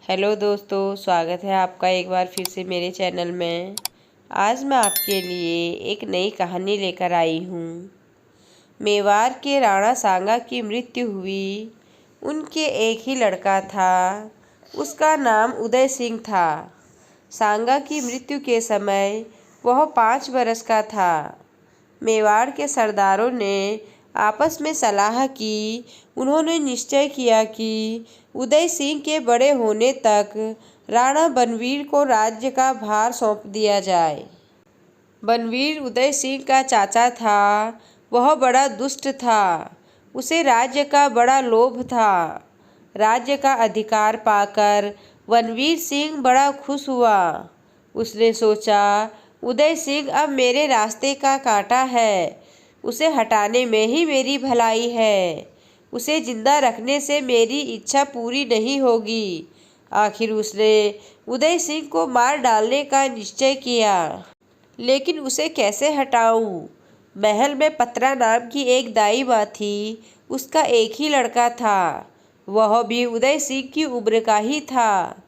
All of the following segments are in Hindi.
हेलो दोस्तों, स्वागत है आपका एक बार फिर से मेरे चैनल में। आज मैं आपके लिए एक नई कहानी लेकर आई हूँ। मेवाड़ के राणा सांगा की मृत्यु हुई। उनके एक ही लड़का था, उसका नाम उदय सिंह था। सांगा की मृत्यु के समय वह 5 बरस का था। मेवाड़ के सरदारों ने आपस में सलाह की। उन्होंने निश्चय किया कि उदय सिंह के बड़े होने तक राणा बनवीर को राज्य का भार सौंप दिया जाए। बनवीर उदय सिंह का चाचा था। वह बड़ा दुष्ट था। उसे राज्य का बड़ा लोभ था। राज्य का अधिकार पाकर बनवीर सिंह बड़ा खुश हुआ। उसने सोचा, उदय सिंह अब मेरे रास्ते का कांटा है। उसे हटाने में ही मेरी भलाई है। उसे जिंदा रखने से मेरी इच्छा पूरी नहीं होगी। आखिर उसने उदय सिंह को मार डालने का निश्चय किया। लेकिन उसे कैसे हटाऊं? महल में पत्रा नाम की एक दाई माँ थी। उसका एक ही लड़का था। वह भी उदय सिंह की उम्र का ही था।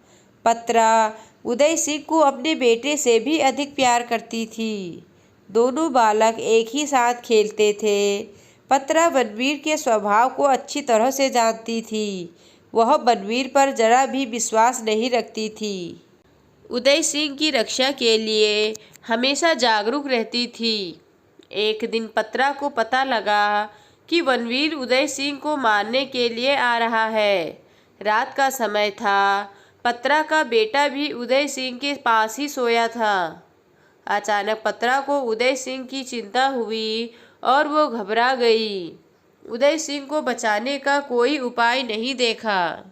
पत्रा उदय सिंह को अपने बेटे से भी अधिक प्यार करती थी। दोनों बालक एक ही साथ खेलते थे। पत्रा बनवीर के स्वभाव को अच्छी तरह से जानती थी। वह बनवीर पर जरा भी विश्वास नहीं रखती थी। उदय सिंह की रक्षा के लिए हमेशा जागरूक रहती थी। एक दिन पत्रा को पता लगा कि बनवीर उदय सिंह को मारने के लिए आ रहा है। रात का समय था। पत्रा का बेटा भी उदय सिंह के पास ही सोया था। अचानक पत्रा को उदय सिंह की चिंता हुई और वो घबरा गई। उदय सिंह को बचाने का कोई उपाय नहीं देखा।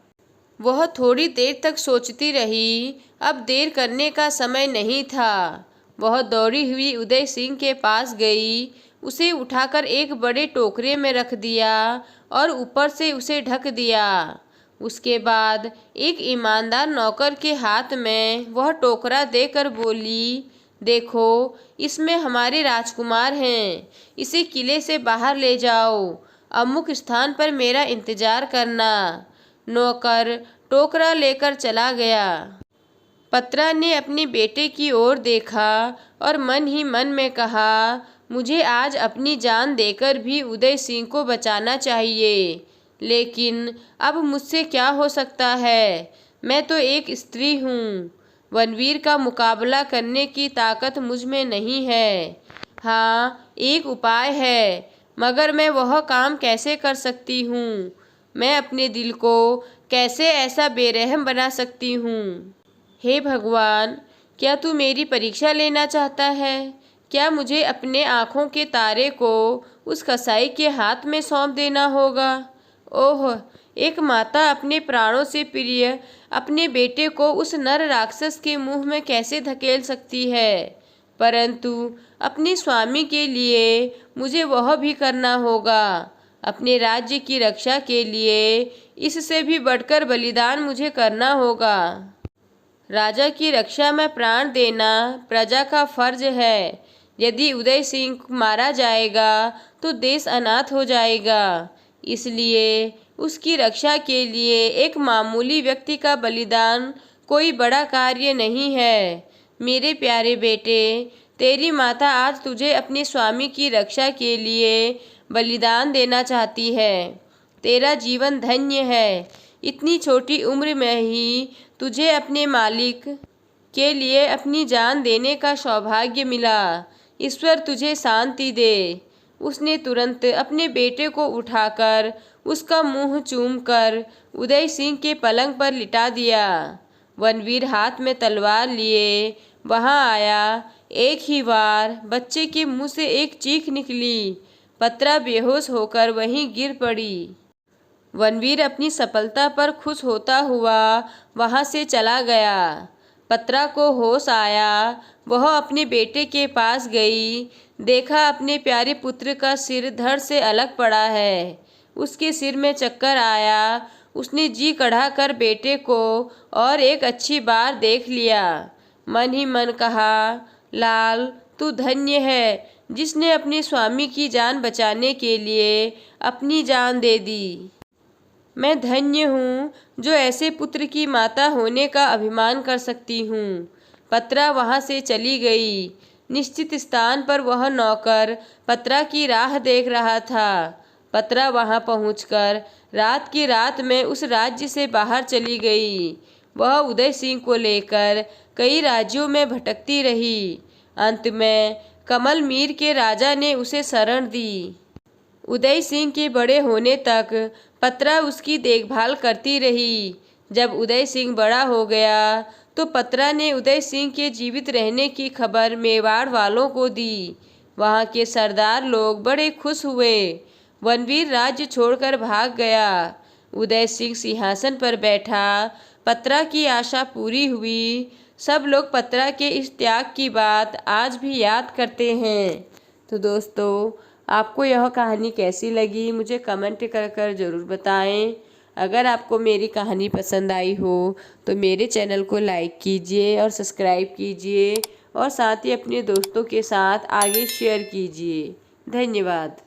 वह थोड़ी देर तक सोचती रही। अब देर करने का समय नहीं था। वह दौड़ी हुई उदय सिंह के पास गई। उसे उठाकर एक बड़े टोकरे में रख दिया और ऊपर से उसे ढक दिया। उसके बाद एक ईमानदार नौकर के हाथ में वह टोकरा देकर बोली, देखो, इसमें हमारे राजकुमार हैं। इसे किले से बाहर ले जाओ। अमुक स्थान पर मेरा इंतजार करना। नौकर टोकरा लेकर चला गया। पत्रा ने अपने बेटे की ओर देखा और मन ही मन में कहा, मुझे आज अपनी जान देकर भी उदय सिंह को बचाना चाहिए। लेकिन अब मुझसे क्या हो सकता है? मैं तो एक स्त्री हूँ। बनवीर का मुकाबला करने की ताकत मुझ में नहीं है। हाँ, एक उपाय है, मगर मैं वह काम कैसे कर सकती हूँ? मैं अपने दिल को कैसे ऐसा बेरहम बना सकती हूँ? हे भगवान, क्या तू मेरी परीक्षा लेना चाहता है? क्या मुझे अपने आँखों के तारे को उस कसाई के हाथ में सौंप देना होगा? ओह, एक माता अपने प्राणों से प्रिय अपने बेटे को उस नर राक्षस के मुंह में कैसे धकेल सकती है? परंतु अपने स्वामी के लिए मुझे वह भी करना होगा। अपने राज्य की रक्षा के लिए इससे भी बढ़कर बलिदान मुझे करना होगा। राजा की रक्षा में प्राण देना प्रजा का फर्ज है। यदि उदय सिंह मारा जाएगा तो देश अनाथ हो जाएगा। इसलिए उसकी रक्षा के लिए एक मामूली व्यक्ति का बलिदान कोई बड़ा कार्य नहीं है। मेरे प्यारे बेटे, तेरी माता आज तुझे अपने स्वामी की रक्षा के लिए बलिदान देना चाहती है। तेरा जीवन धन्य है। इतनी छोटी उम्र में ही तुझे अपने मालिक के लिए अपनी जान देने का सौभाग्य मिला। ईश्वर तुझे शांति दे। उसने तुरंत अपने बेटे को उठाकर उसका मुंह चूमकर उदय सिंह के पलंग पर लिटा दिया। बनवीर हाथ में तलवार लिए वहां आया। एक ही बार बच्चे के मुंह से एक चीख निकली। पत्रा बेहोश होकर वहीं गिर पड़ी। बनवीर अपनी सफलता पर खुश होता हुआ वहां से चला गया। पत्रा को होश आया। वह अपने बेटे के पास गई। देखा, अपने प्यारे पुत्र का सिर धड़ से अलग पड़ा है। उसके सिर में चक्कर आया। उसने जी कढ़ाकर बेटे को और एक अच्छी बार देख लिया। मन ही मन कहा, लाल, तू धन्य है जिसने अपने स्वामी की जान बचाने के लिए अपनी जान दे दी। मैं धन्य हूँ जो ऐसे पुत्र की माता होने का अभिमान कर सकती हूँ। पत्रा वहाँ से चली गई। निश्चित स्थान पर वह नौकर पत्रा की राह देख रहा था। पत्रा वहाँ पहुँचकर रात की रात में उस राज्य से बाहर चली गई। वह उदय सिंह को लेकर कई राज्यों में भटकती रही। अंत में कमल मीर के राजा ने उसे शरण दी। उदय सिंह के बड़े होने तक पत्रा उसकी देखभाल करती रही। जब उदय सिंह बड़ा हो गया तो पत्रा ने उदय सिंह के जीवित रहने की खबर मेवाड़ वालों को दी। वहाँ के सरदार लोग बड़े खुश हुए। वनवीर राज्य छोड़कर भाग गया। उदय सिंह सिंहासन पर बैठा। पत्रा की आशा पूरी हुई। सब लोग पत्रा के इस त्याग की बात आज भी याद करते हैं। तो दोस्तों, आपको यह कहानी कैसी लगी मुझे कमेंट कर कर ज़रूर बताएं। अगर आपको मेरी कहानी पसंद आई हो तो मेरे चैनल को लाइक कीजिए और सब्सक्राइब कीजिए और साथ ही अपने दोस्तों के साथ आगे शेयर कीजिए। धन्यवाद।